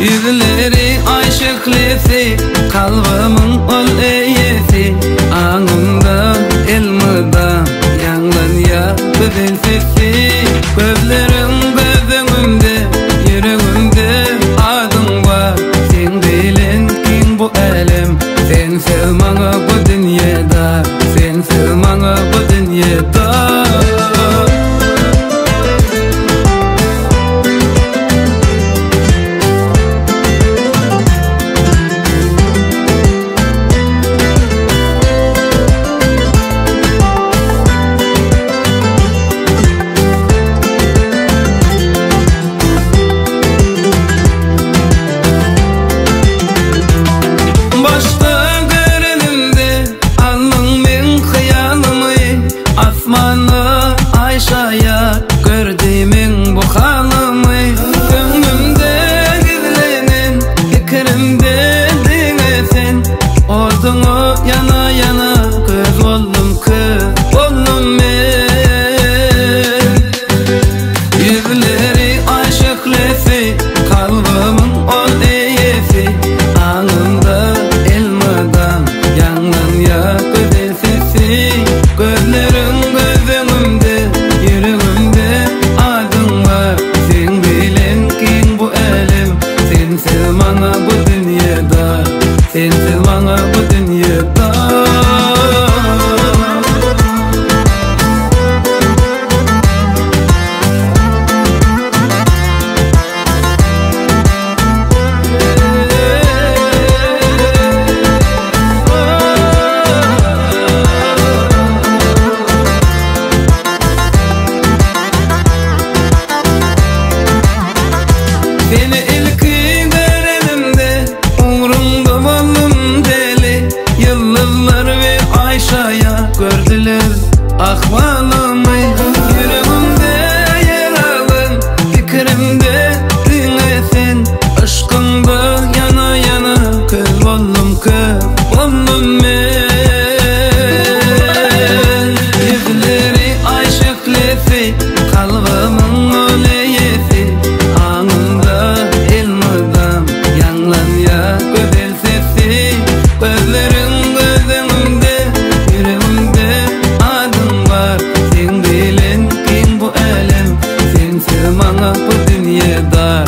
Yüzleri aşıklısı, kalbimın ol eyesi. Anımda, elmada, yanlan ya güzel sesi. Gözlerim gözümde, yüreğimde adın var. Sen bilen kim bu elem, sen sevmana bu dünyada, sen sevmana bu dünyada. Ayşaya gördüğümün bu halımı, gönlümde gizlenen fikrimde dinlesin. Ordunu yana yana göz oldum kız oldum ben. Yüzleri aşıklısı, kalbimin ol eyesi. Anımda elmadan yanlan ya güzel sesi. Gözlerim gözümde, yüreğimde adın var. Sen bilen kim bu elem, sen sevmana bu dünyada, sen sevmana bu dünyada. Seni ilki görenimde umrumda oldum deli. Yıldızlar ve Ayşaya gördüler ahvalımı. Yüreğimde yer aldın, fikrimde dinlesin. Aşkında yana yana kız oldum kız oldum ben. Yüzleri aşıklısı, kalbimin oleyesi. Anında elmadan yanlan ya güzel sesi. Gözlerim gözümde, yüreğimde adın var. Sen bilen kim bu elem, sen sevmana bu dünyada.